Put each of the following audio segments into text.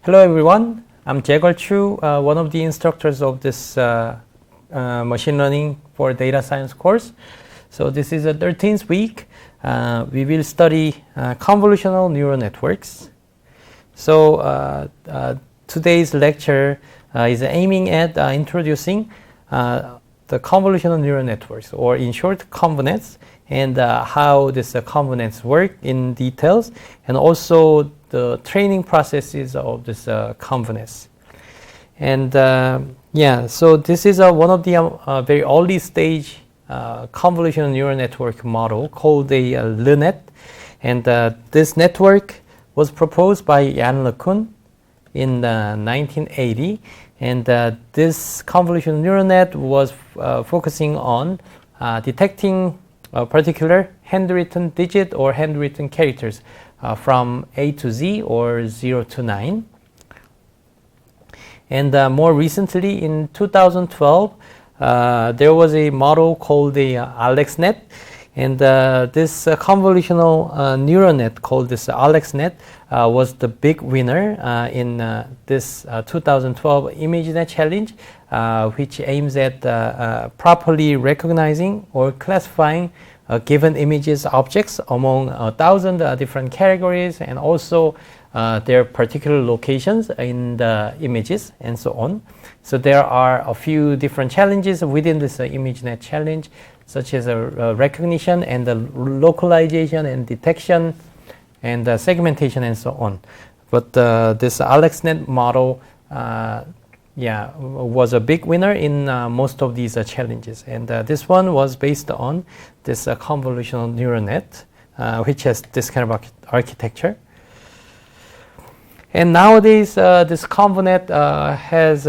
Hello everyone, I'm Jaegol Chu, one of the instructors of this machine learning for data science course. So this is the 13th week. We will study convolutional neural networks. So today's lecture is aiming at introducing the convolutional neural networks, or in short, convnets, and how this convnets work in details, and also the training processes of this convnets. And so this is one of the very early stage convolutional neural network model called a LeNet. And this network was proposed by Jan LeCun in 1980. And this convolutional neural net was focusing on detecting a particular handwritten digit or handwritten characters from A to Z or 0 to 9. And more recently, in 2012, there was a model called the AlexNet. And this convolutional neural net called this AlexNet was the big winner in this 2012 ImageNet challenge, which aims at properly recognizing or classifying given images objects among 1,000 different categories, and also their particular locations in the images and so on. So there are a few different challenges within this ImageNet challenge, such as recognition and localization and detection and segmentation and so on. But this AlexNet model was a big winner in most of these challenges. And this one was based on this convolutional neural net, which has this kind of architecture. And nowadays, this convnet has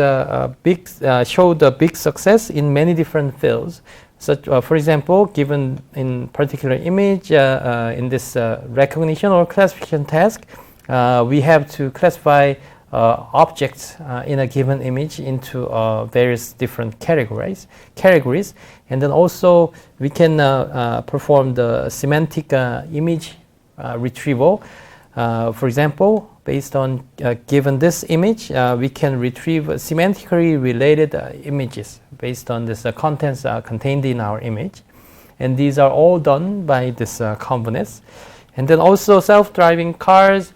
showed a big success in many different fields. Such, for example, given in particular image, in this recognition or classification task, we have to classify objects in a given image into various different categories, and then also we can perform the semantic image retrieval. For example, based on given this image, we can retrieve semantically related images based on this contents contained in our image, and these are all done by this convnets. And then also self-driving cars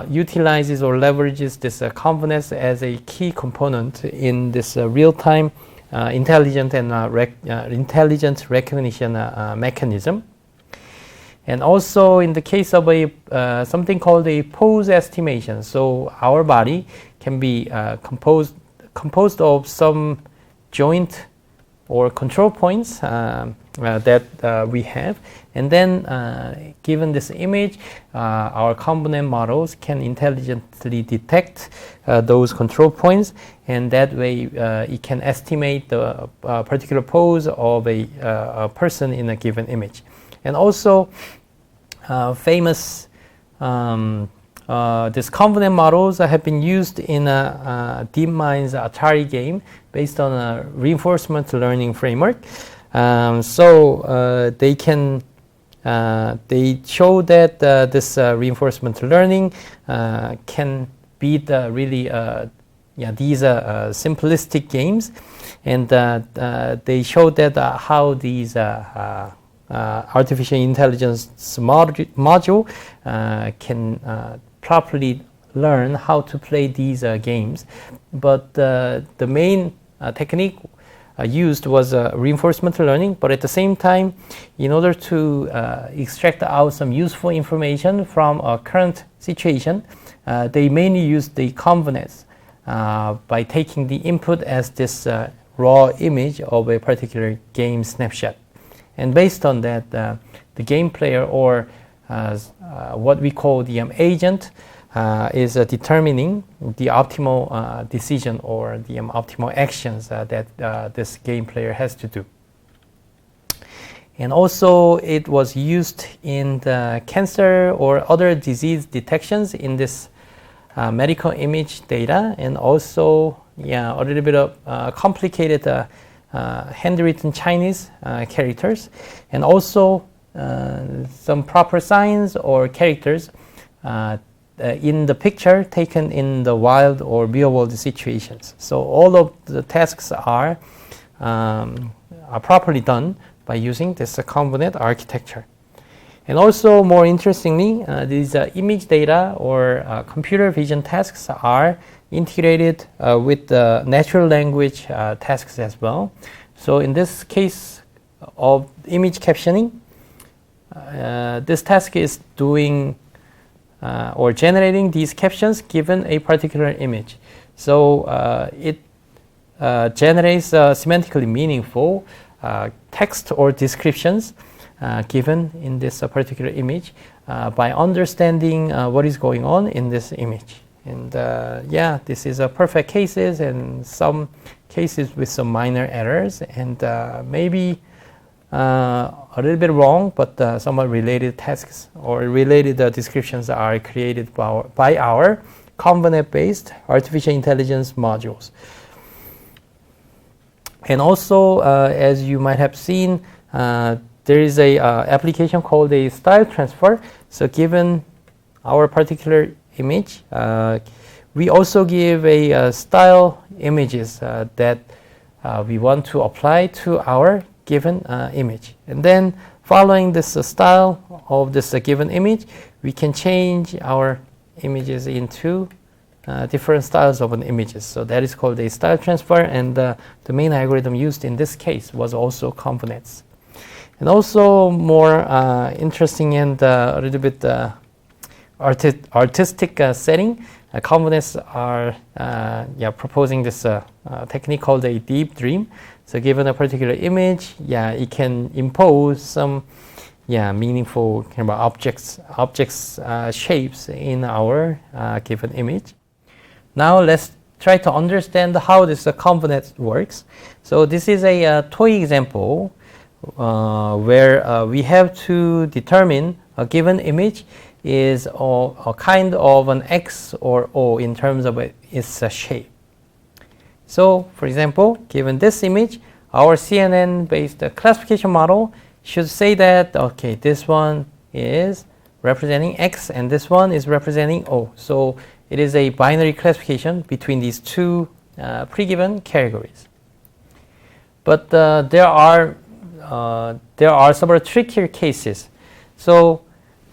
utilizes or leverages this convnets as a key component in this real-time intelligent and intelligent recognition mechanism. And also in the case of a something called a pose estimation, so our body can be composed of some joint or control points that we have, and then given this image, our convnet models can intelligently detect those control points, and that way it can estimate the particular pose of a person in a given image. And also famous these convnet models have been used in DeepMind's Atari game based on a reinforcement learning framework. So they show that this reinforcement learning can beat really these simplistic games, and they show that how these artificial intelligence module can properly learn how to play these games. But the main technique used was reinforcement learning, but at the same time, in order to extract out some useful information from a current situation, they mainly use the convnets by taking the input as this raw image of a particular game snapshot. And based on that, the game player, or what we call the agent, is determining the optimal decision or the optimal actions that this game player has to do. And also it was used in the cancer or other disease detections in this medical image data, and also a little bit of complicated handwritten Chinese characters, and also some proper signs or characters in the picture taken in the wild or real world situations. So all of the tasks are properly done by using this convolutional architecture. And also, more interestingly, these image data or computer vision tasks are integrated with the natural language tasks as well. So in this case of image captioning, this task is doing or generating these captions given a particular image. So it generates semantically meaningful text or descriptions given in this particular image by understanding what is going on in this image. And yeah, this is a perfect cases and some cases with some minor errors and maybe a little bit wrong, but somewhat related tasks or related descriptions are created by our convolutional-based artificial intelligence modules. And also, as you might have seen, there is a application called a style transfer. So given our particular image, we also give a style images that we want to apply to our given image. And then following this style of this given image, we can change our images into different styles of an images. So that is called a style transfer, and the main algorithm used in this case was also convolutions. And also more interesting and a little bit artistic setting, convolutions are proposing this technique called a deep dream. So given a particular image, it can impose some meaningful kind of objects shapes in our given image. Now let's try to understand how this convolution works. So this is a toy example where we have to determine a given image is a kind of an X or O in terms of its shape. So, for example, given this image, our CNN-based classification model should say that, okay, this one is representing X and this one is representing O. So it is a binary classification between these two pre-given categories. But there are several trickier cases. So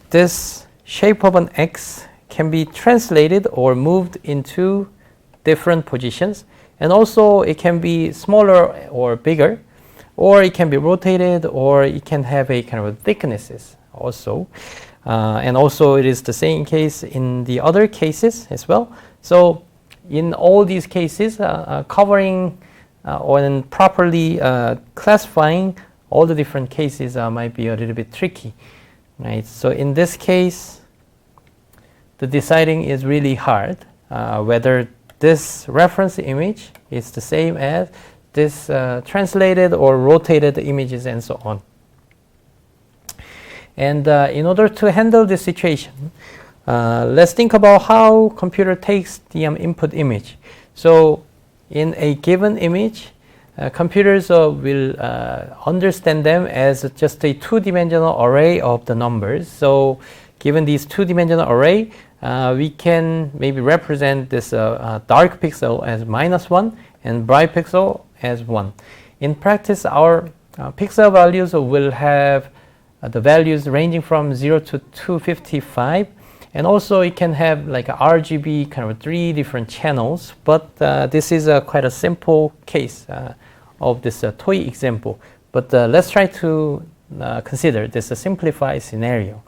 this shape of an X can be translated or moved into different positions. And also it can be smaller or bigger, or it can be rotated, or it can have a kind of thicknesses also. And also it is the same case in the other cases as well. So in all these cases, covering or properly classifying all the different cases might be a little bit tricky, right? So in this case, the deciding is really hard whether this reference image is the same as this translated or rotated images and so on. And in order to handle this situation, let's think about how computer takes the input image. So in a given image, computers will understand them as just a two-dimensional array of the numbers. So given these two-dimensional array, we can maybe represent this dark pixel as -1 and bright pixel as 1. In practice, our pixel values will have the values ranging from 0 to 255, and also it can have like a RGB kind of 3 different channels, but this is quite a simple case of this toy example. But let's try to consider this simplified scenario.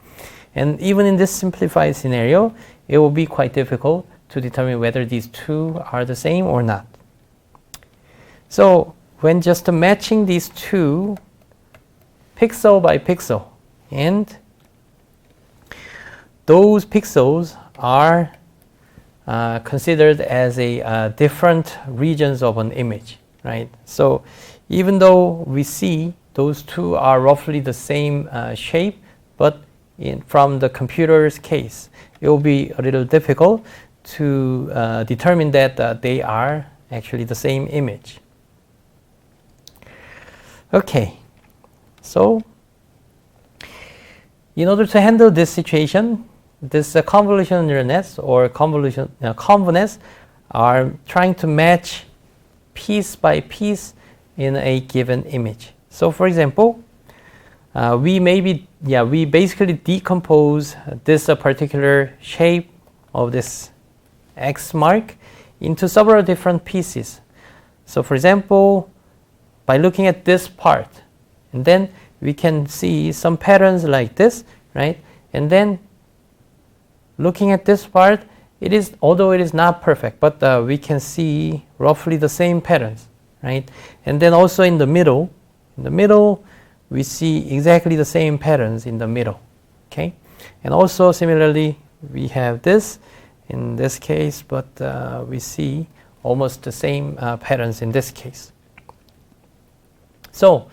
And even in this simplified scenario, it will be quite difficult to determine whether these two are the same or not. So when just matching these two pixel by pixel, and those pixels are considered as a different regions of an image, right? So even though we see those two are roughly the same shape, but from the computer's case, it will be a little difficult to determine that they are actually the same image. Okay, so in order to handle this situation, this convolutional neural nets or convnets are trying to match piece by piece in a given image. So for example, we basically decompose this particular shape of this X mark into several different pieces. So for example, by looking at this part, and then we can see some patterns like this, right? And then looking at this part, although it is not perfect, but we can see roughly the same patterns, right? And then also in the middle, we see exactly the same patterns in the middle, okay? And also similarly, we have this in this case, but we see almost the same patterns in this case. So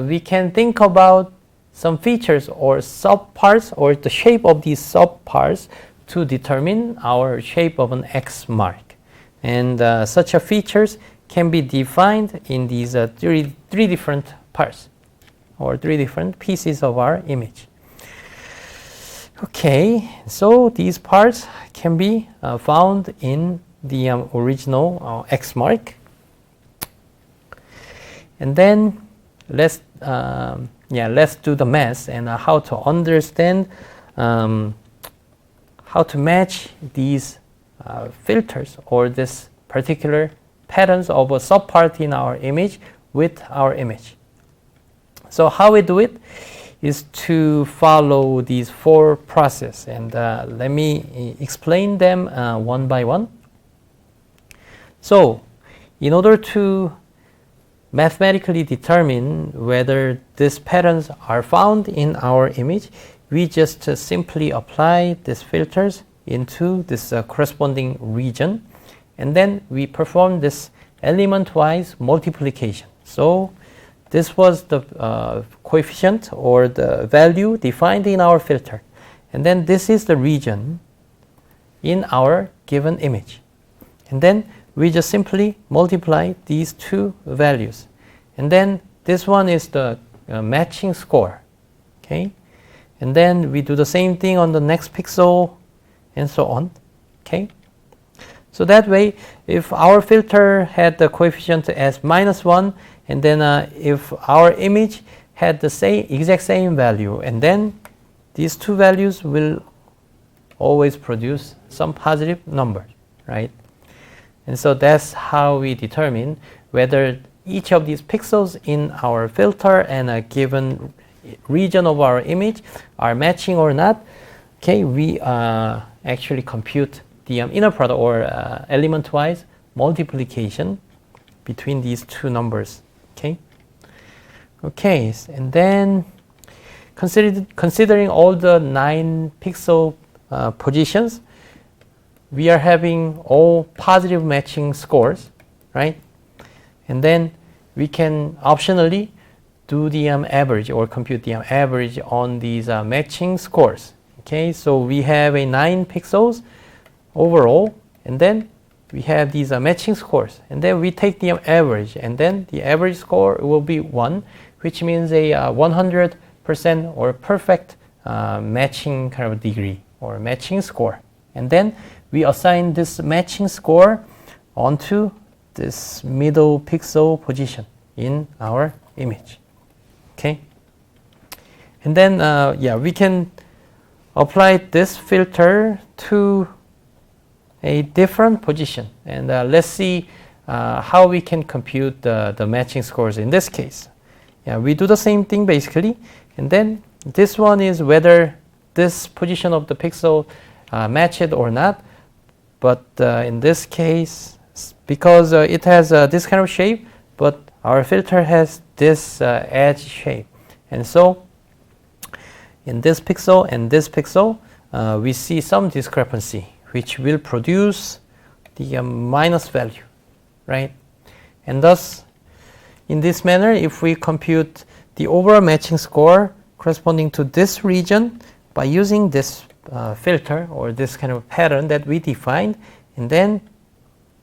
we can think about some features or subparts or the shape of these subparts to determine our shape of an X mark. And such a features can be defined in these three different parts or three different pieces of our image. Okay, so these parts can be found in the original X mark. And then let's do the math and how to understand how to match these filters or this particular patterns of a subpart in our image with our image. So how we do it is to follow these four processes, and let me explain them one by one. So in order to mathematically determine whether these patterns are found in our image, we just simply apply these filters into this corresponding region, and then we perform this element-wise multiplication. So this was the coefficient or the value defined in our filter, and then this is the region in our given image, and then we just simply multiply these two values, and then this one is the matching score, okay? And then we do the same thing on the next pixel and so on, okay? So that way, if our filter had the coefficient as -1, and then if our image had the exact same value, and then these two values will always produce some positive numbers, right? And so that's how we determine whether each of these pixels in our filter and a given region of our image are matching or not. Okay, we actually compute the inner product or element-wise multiplication between these two numbers. Okay, and then considering all the 9 pixel positions, we are having all positive matching scores, right? And then we can optionally do the average or compute the average on these matching scores. Okay, so we have a 9 pixels overall, and then we have these matching scores, and then we take the average, and then the average score will be 1, which means a 100% or perfect matching kind of degree or matching score. And then we assign this matching score onto this middle pixel position in our image. Okay, and then we can apply this filter to a different position, and let's see how we can compute the matching scores in this case. We do the same thing basically, and then this one is whether this position of the pixel matched or not, but in this case, because it has this kind of shape, but our filter has this edge shape, and so in this pixel and this pixel we see some discrepancy, which will produce the minus value, right? And thus, in this manner, if we compute the overall matching score corresponding to this region by using this filter or this kind of pattern that we defined, and then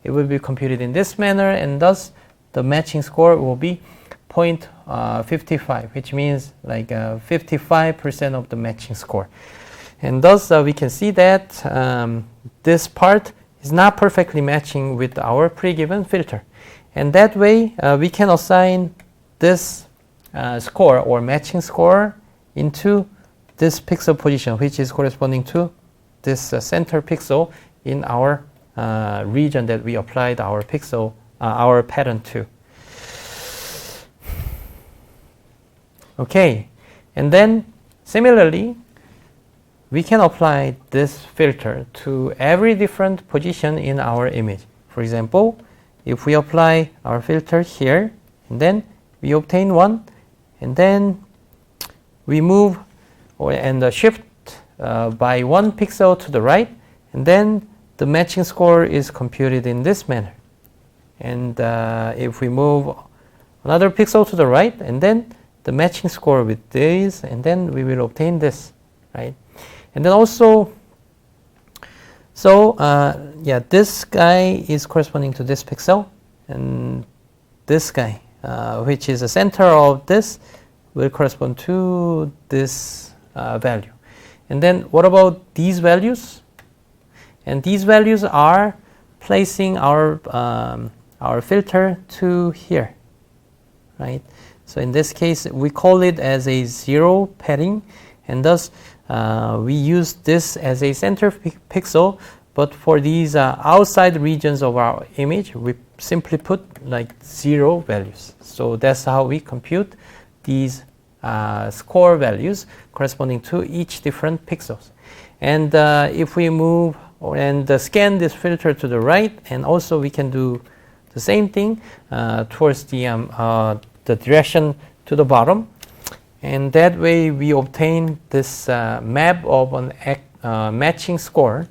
it will be computed in this manner, and thus the matching score will be 0.55, which means like 55% of the matching score. And thus we can see that this part is not perfectly matching with our pre-given filter. And that way we can assign this score or matching score into this pixel position, which is corresponding to this center pixel in our region that we applied our pixel, our pattern to. Okay, and then similarly, we can apply this filter to every different position in our image. For example, if we apply our filter here, and then we obtain one, and then we move and shift by 1 pixel to the right, and then the matching score is computed in this manner. And if we move another pixel to the right, and then the matching score with this, and then we will obtain this, right? And then also, so this guy is corresponding to this pixel, and this guy, which is the center of this, will correspond to this value. And then what about these values? And these values are placing our filter to here, right? So in this case, we call it as a zero padding, and thus we use this as a center pixel, but for these outside regions of our image, we simply put like 0 values. So that's how we compute these score values corresponding to each different pixels. And if we move and scan this filter to the right, and also we can do the same thing towards the direction to the bottom, and that way we obtain this map of an matching score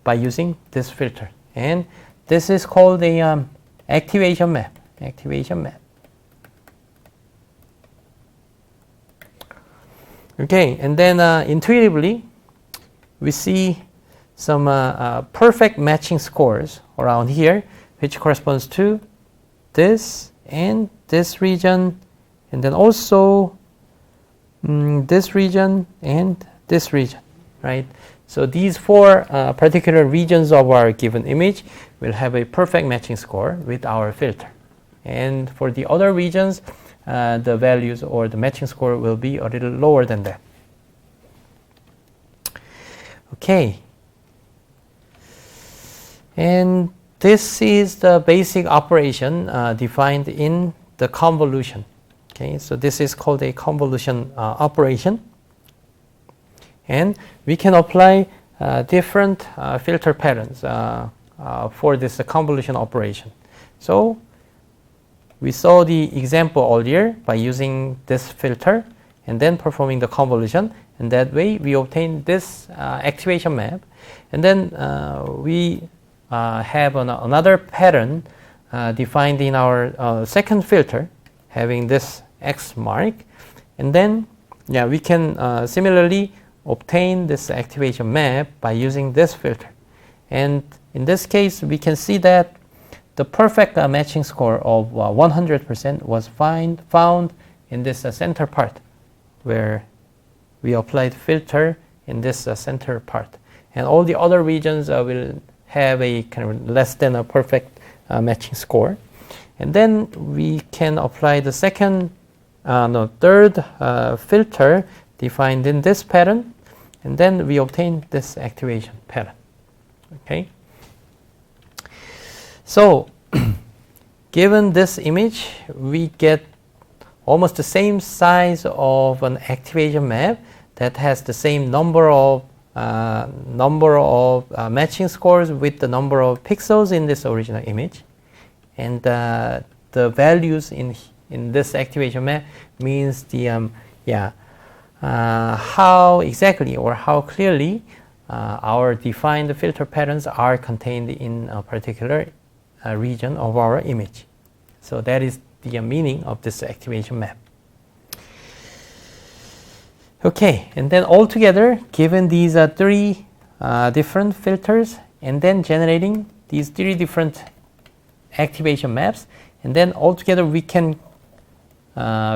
by using this filter. And this is called a activation map. Okay, and then intuitively we see some perfect matching scores around here, which corresponds to this and this region, and then also this region and this region, right? So these 4 particular regions of our given image will have a perfect matching score with our filter. And for the other regions, the values or the matching score will be a little lower than that. Okay. And this is the basic operation defined in the convolution. Okay, so this is called a convolution operation, and we can apply different filter patterns for this convolution operation. So we saw the example earlier by using this filter and then performing the convolution, and that way we obtain this activation map, and then we have another pattern defined in our second filter having this X mark, and then we can similarly obtain this activation map by using this filter. And in this case, we can see that the perfect matching score of 100% was found in this center part, where we applied filter in this center part, and all the other regions will have a kind of less than a perfect matching score. And then we can apply the third filter defined in this pattern, and then we obtain this activation pattern. Okay. So given this image, we get almost the same size of an activation map that has the same number of matching scores with the number of pixels in this original image, and the values in this activation map means the how exactly or how clearly our defined filter patterns are contained in a particular region of our image. So that is the meaning of this activation map. Okay, and then altogether, given these 3 different filters, and then generating these 3 different activation maps, and then altogether we can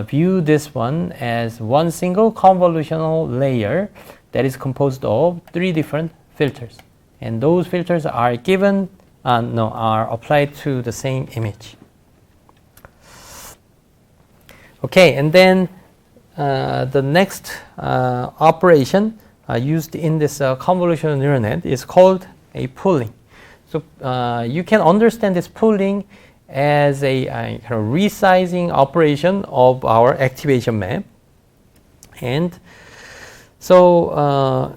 view this one as one single convolutional layer that is composed of 3 different filters, and those filters are given are applied to the same image. Okay, and then the next operation used in this convolutional neural net is called a pooling. So you can understand this pooling as a kind of resizing operation of our activation map. And so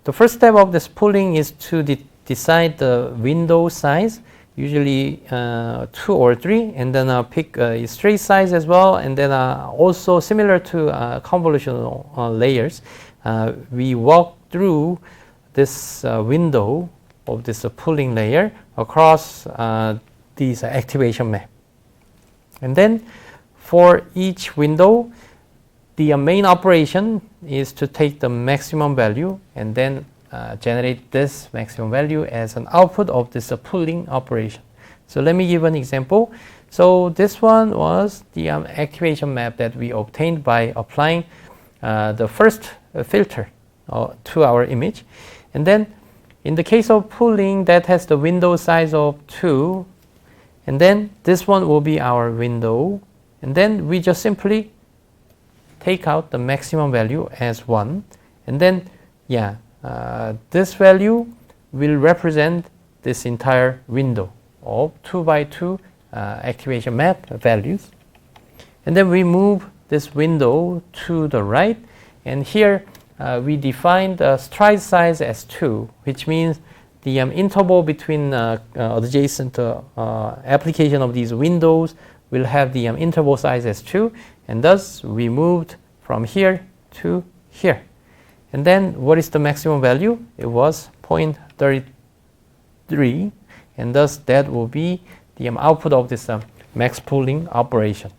the first step of this pooling is to decide the window size, usually 2 or 3, and then pick a straight size as well. And then also similar to convolutional layers, we walk through this window of this pooling layer across these activation map. And then for each window, the main operation is to take the maximum value and then generate this maximum value as an output of this pooling operation. So let me give an example. So this one was the activation map that we obtained by applying the first filter to our image. And then in the case of pooling, that has the window size of 2. And then this one will be our window. And then we just simply take out the maximum value as 1. And then, this value will represent this entire window of 2 by 2 activation map values. And then we move this window to the right. And here we define the stride size as 2, which means the interval between adjacent application of these windows will have the interval size as 2, and thus we moved from here to here. And then what is the maximum value? It was 0.33, and thus that will be the output of this max pooling operation,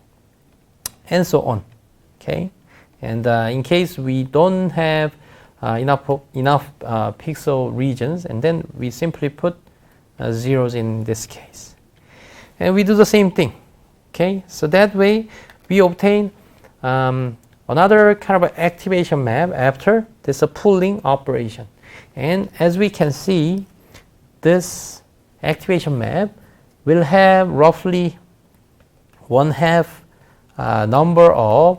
and so on. Okay, and in case we don't have enough pixel regions, and then we simply put zeros in this case, and we do the same thing. Okay, so that way we obtain another kind of activation map after this pooling operation. And as we can see, this activation map will have roughly 1/2 number of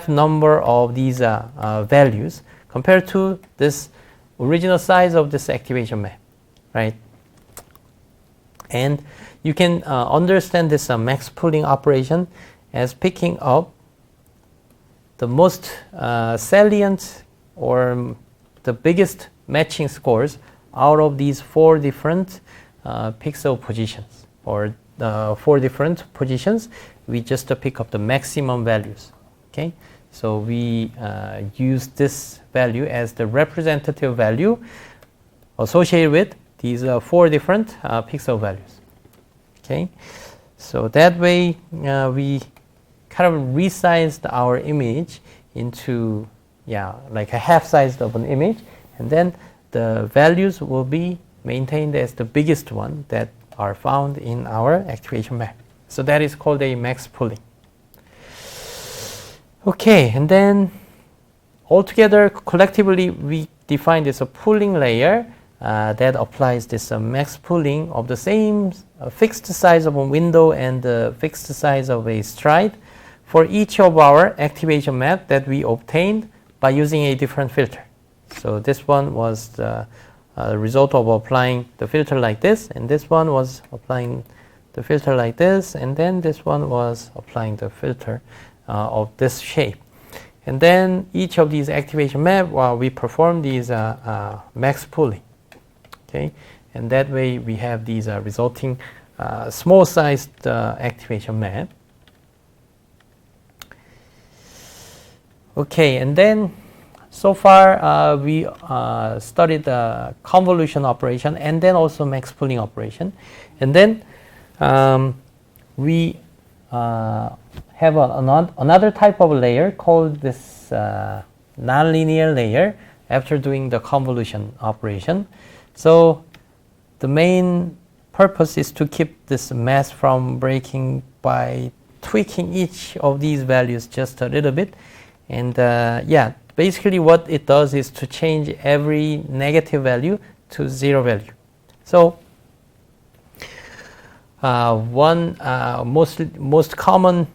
number of these values compared to this original size of this activation map, right? And you can understand this max pooling operation as picking up the most salient or the biggest matching scores out of these 4 different pixel positions, or 4 different positions. We just pick up the maximum values. Okay, so we use this value as the representative value associated with these 4 different pixel values. Okay, so that way we kind of resized our image into like a half size of an image, and then the values will be maintained as the biggest one that are found in our activation map. So that is called a max pooling. Okay, and then altogether collectively we define this pooling layer that applies this max pooling of the same fixed size of a window and the fixed size of a stride for each of our activation map that we obtained by using a different filter. So this one was the result of applying the filter like this, and this one was applying the filter like this, and then this one was applying the filter of this shape. And then each of these activation map, we perform these max pooling. Okay, and that way we have these resulting small sized activation map. Okay, and then so far we studied the convolution operation and then also max pooling operation. And then we have another type of layer called this nonlinear layer after doing the convolution operation. So the main purpose is to keep this mask from breaking by tweaking each of these values just a little bit. And yeah, basically what it does is to change every negative value to 0 value. So one most common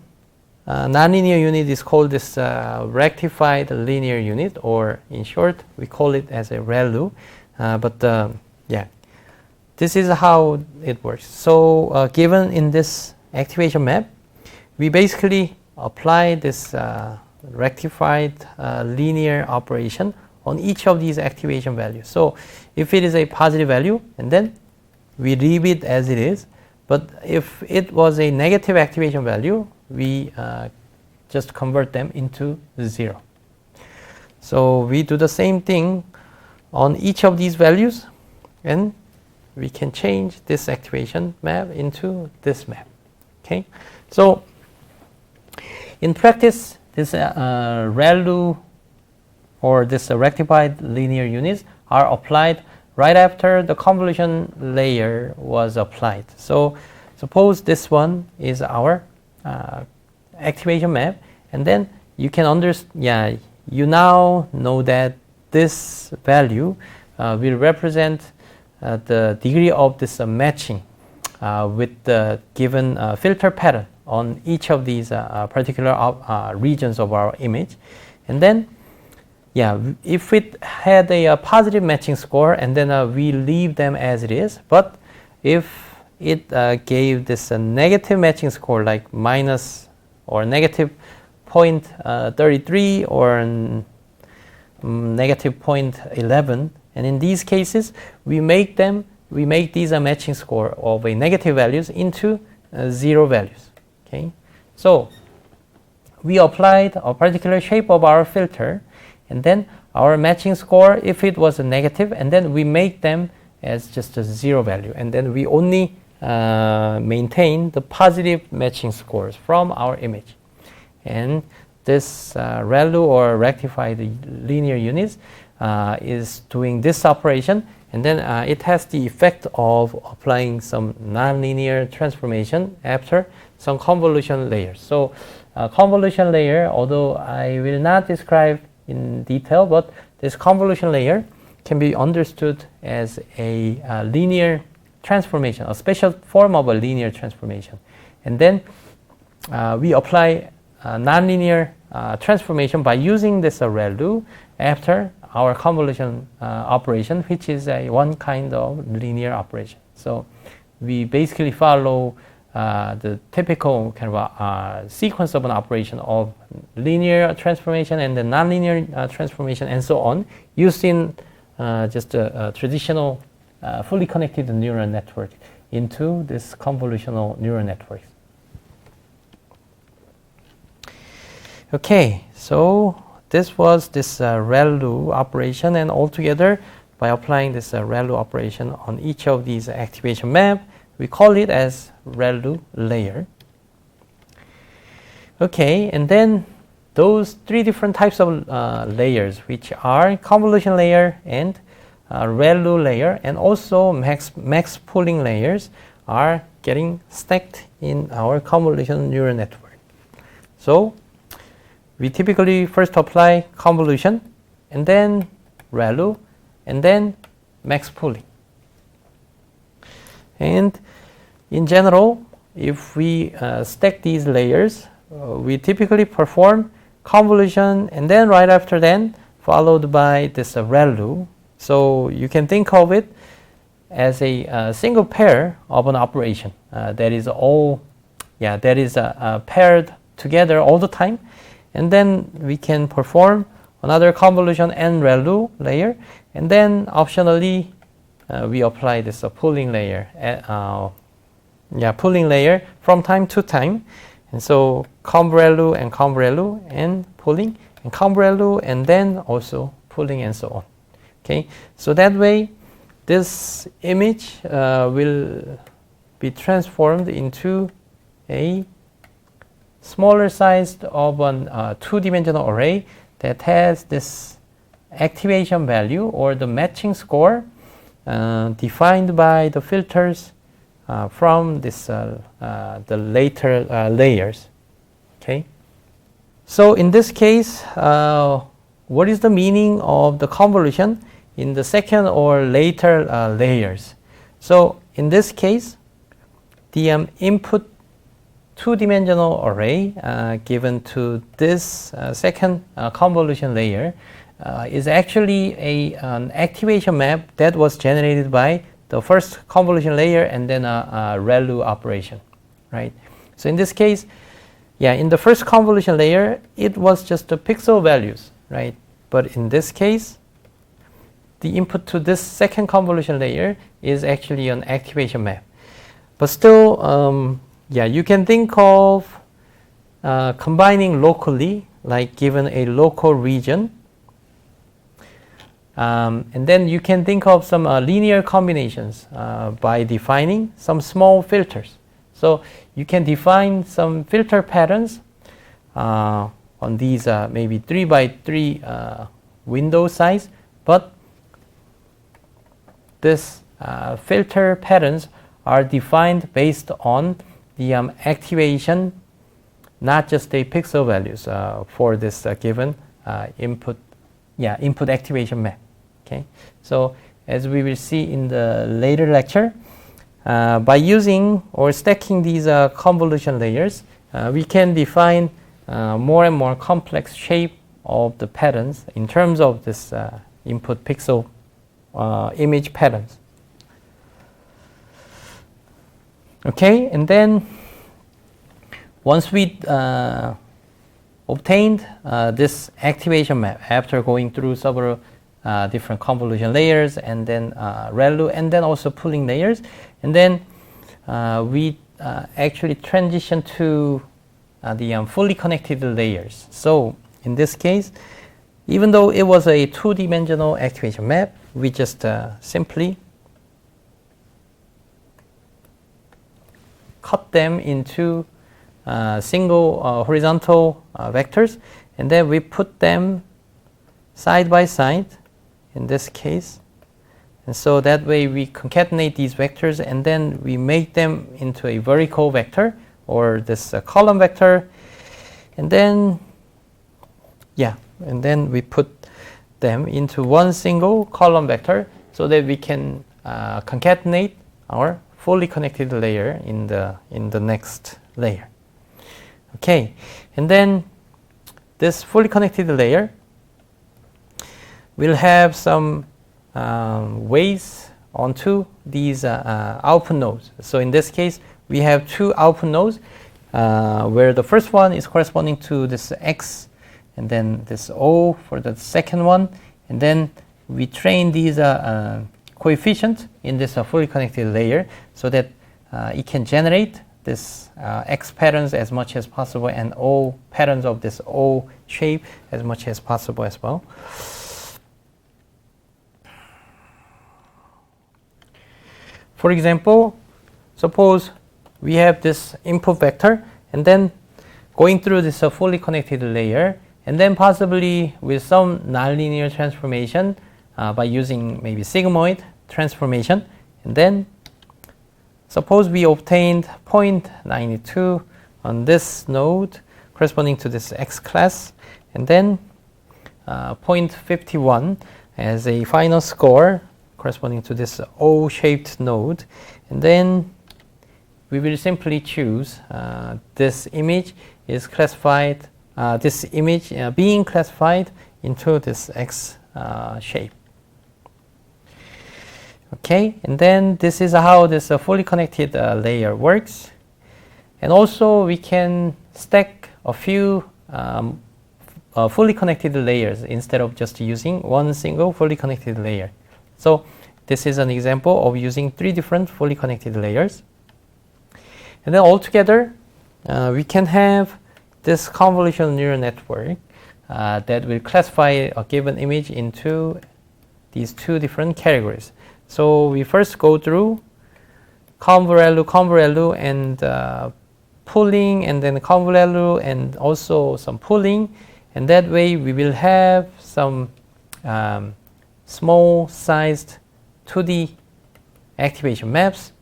nonlinear unit is called this rectified linear unit, or in short, we call it as a ReLU. Yeah, this is how it works. So given in this activation map, we basically apply this rectified linear operation on each of these activation values. So if it is a positive value, and then we leave it as it is. But if it was a negative activation value, we just convert them into 0. So we do the same thing on each of these values, and we can change this activation map into this map. Okay, so in practice, this ReLU or this rectified linear units are applied right after the convolution layer was applied. So suppose this one is our activation map, and then you can understand, you now know that this value will represent the degree of this matching with the given filter pattern on each of these particular regions of our image. And then if it had a positive matching score, and then we leave them as it is. But if it gave this negative matching score, like minus or negative 0.33 or negative 0.11, and in these cases we make these matching score of a negative values into 0 values. Okay, so we applied a particular shape of our filter, and then our matching score, if it was a negative, and then we make them as just a 0 value, and then we only maintain the positive matching scores from our image. And this ReLU or rectified linear units is doing this operation, and then it has the effect of applying some nonlinear transformation after some convolution layers. So convolution layer, although I will not describe in detail, but this convolution layer can be understood as a linear transformation, a special form of a linear transformation. And then we apply nonlinear transformation by using this ReLU after our convolution operation, which is one kind of linear operation. So we basically follow the typical kind of sequence of an operation of linear transformation and the nonlinear transformation and so on, used in just a traditional fully connected neural network into this convolutional neural networks. Okay, so this was this ReLU operation, and altogether by applying this ReLU operation on each of these activation map, we call it as ReLU layer. Okay, and then those three different types of layers, which are convolution layer and ReLU layer, and also max pooling layers, are getting stacked in our convolutional neural network. So we typically first apply convolution, and then ReLU, and then max pooling. And in general, if we stack these layers, we typically perform convolution, and then right after then followed by this ReLU. So you can think of it as a single pair of an operation that is paired together all the time, and then we can perform another convolution and ReLU layer, and then optionally we apply this pooling layer, pooling layer from time to time. And so conv-ReLU and conv-ReLU and pooling, and conv-ReLU and then also pooling, and so on. Okay, so that way this image will be transformed into a smaller sized of a two-dimensional array that has this activation value or the matching score defined by the filters from this the later layers. Okay. So in this case, what is the meaning of the convolution in the second or later layers? So in this case, the input two-dimensional array given to this second convolution layer is actually an activation map that was generated by the first convolution layer and then a ReLU operation, right? So in this case, yeah, in the first convolution layer, it was just the pixel values, right? But in this case, the input to this second convolution layer is actually an activation map. But still, yeah, you can think of combining locally, like given a local region. And then you can think of some linear combinations by defining some small filters. So you can define some filter patterns on these maybe 3 by 3 window size, but this filter patterns are defined based on the activation, not just the pixel values for this given input activation map. Okay, so as we will see in the later lecture, by using or stacking these convolution layers, we can define more and more complex shape of the patterns in terms of this input pixel image patterns. Okay, and then once we obtained this activation map after going through several different convolution layers and then ReLU and then also pooling layers, and then we actually transition to the fully connected layers. So in this case, even though it was a two-dimensional activation map, we just simply cut them into single horizontal vectors, and then we put them side by side in this case. And so that way we concatenate these vectors and then we make them into a vertical vector or this column vector. And then, yeah, and then we put them into one single column vector so that we can concatenate our fully connected layer in the next layer. Okay, and then this fully connected layer will have some ways onto these output nodes. So in this case, we have two output nodes where the first one is corresponding to this X and then this O for the second one. And then we train these coefficients in this fully connected layer so that it can generate this X patterns as much as possible and O patterns of this O shape as much as possible as well. For example, suppose we have this input vector and then going through this fully connected layer and then possibly with some nonlinear transformation by using maybe sigmoid transformation, and then suppose we obtained 0.92 on this node corresponding to this X class and then 0.51 as a final score corresponding to this O-shaped node, and then we will simply choose this image is classified, this image being classified into this X shape. Okay, and then this is how this fully connected layer works. And also we can stack a few fully connected layers instead of just using one single fully connected layer. So this is an example of using 3 different fully connected layers. And then altogether, we can have this convolutional neural network that will classify a given image into these 2 different categories. So we first go through conv-ReLU, and pooling, and then conv-ReLU, and also some pooling. And that way we will have some small sized 2D activation maps,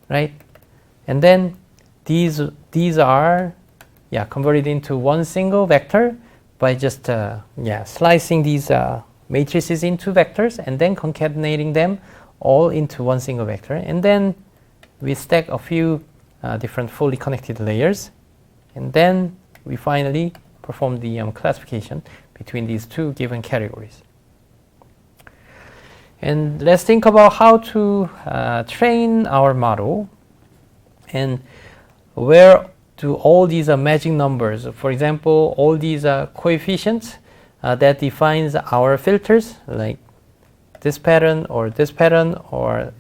right? And then these are convert it into one single vector by just slicing these matrices into vectors and then concatenating them all into one single vector. And then we stack a few different fully connected layers, and then we finally perform the classification between these two given categories. And let's think about how to train our model, and where do all these magic numbers, for example, all these coefficients that defines our filters, like this pattern or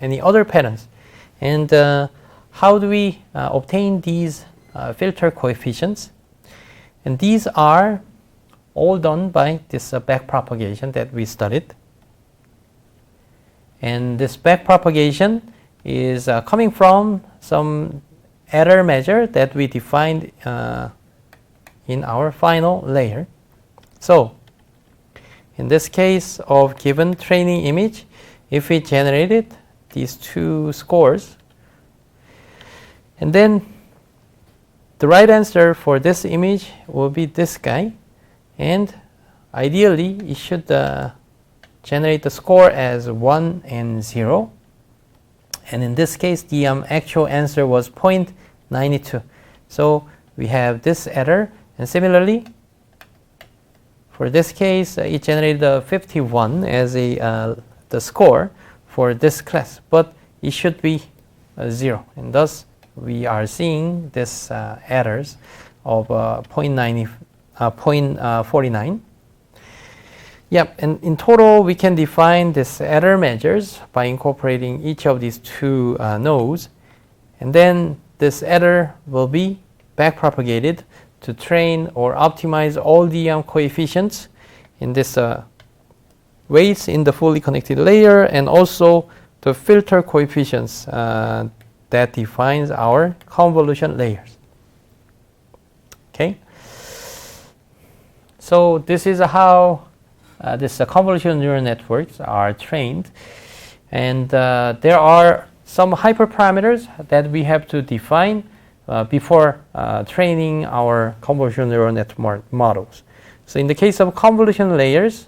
any other patterns, and how do we obtain these filter coefficients? And these are all done by this backpropagation that we studied. And this backpropagation is coming from some error measure that we defined in our final layer. So in this case of given training image, if we generated these two scores, and then the right answer for this image will be this guy, and ideally it should generate the score as 1 and 0, and in this case the actual answer was 0.92. So we have this error, and similarly for this case it generated 51 as the score for this class, but it should be 0, and thus we are seeing this errors of 0.49. Yep, and in total we can define this error measures by incorporating each of these two nodes, and then this error will be backpropagated to train or optimize all the coefficients in this weights in the fully connected layer, and also the filter coefficients that defines our convolution layers. Okay, so this is how this convolutional neural networks are trained, and there are some hyperparameters that we have to define before training our convolutional neural network models. So in the case of convolution layers,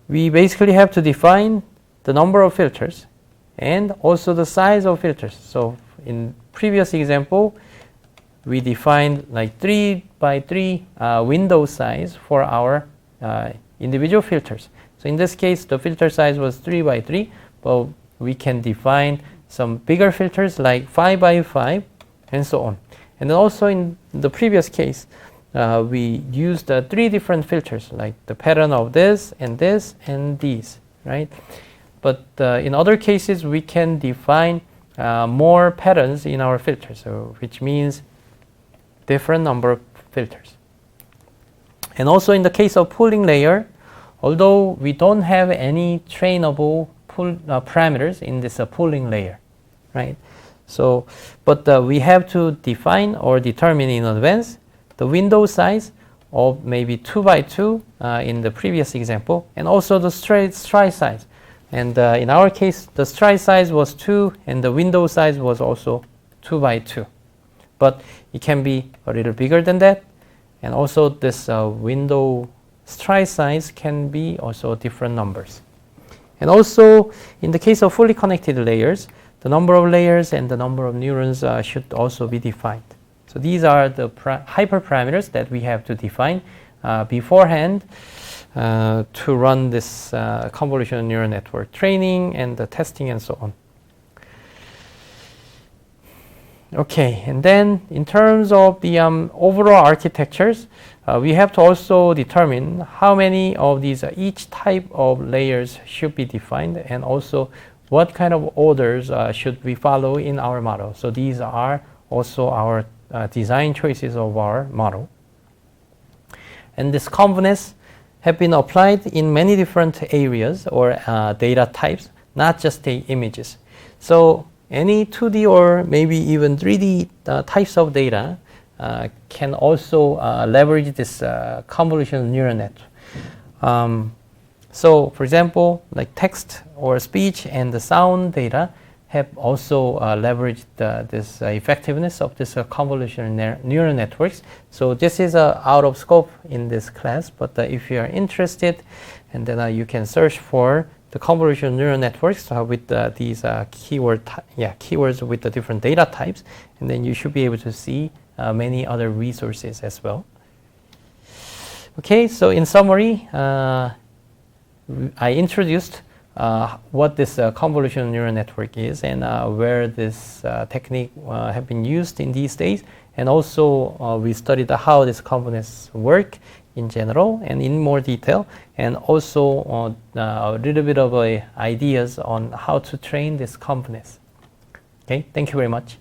we basically have to define the number of filters and also the size of filters. So in previous example, we defined like 3 by 3 window size for our individual filters. So in this case, the filter size was 3 by 3, but we can define some bigger filters like 5 by 5 and so on. And then also in the previous case, we used 3 different filters, like the pattern of this and these, right? But in other cases, we can define more patterns in our filters, so which means different number of filters. And also in the case of pooling layer, although we don't have any trainable parameters in this pooling layer, right? So, but we have to define or determine in advance the window size of maybe 2 by 2 in the previous example, and also the stride size. And in our case, the stride size was 2, and the window size was also 2 by 2. But it can be a little bigger than that, and also this window stride size can be also different numbers. And also, in the case of fully connected layers, the number of layers and the number of neurons should also be defined. So these are the hyperparameters that we have to define beforehand to run this convolutional neural network training and the testing and so on. Okay, and then in terms of the overall architectures, we have to also determine how many of these each type of layers should be defined, and also what kind of orders should we follow in our model. So these are also our design choices of our model. And this convness have been applied in many different areas or data types, not just the images. So any 2D or maybe even 3D types of data can also leverage this convolutional neural net. So for example, like text or speech and the sound data have also leveraged this effectiveness of this convolutional neural networks. So this is out of scope in this class, but if you are interested, and then you can search for the convolutional neural networks with these keywords with the different data types, and then you should be able to see many other resources as well. Okay, so in summary, I introduced what this convolutional neural network is and where this technique have been used in these days, and also we studied how these components work in general and in more detail, and also a little bit of ideas on how to train these components. Okay, thank you very much.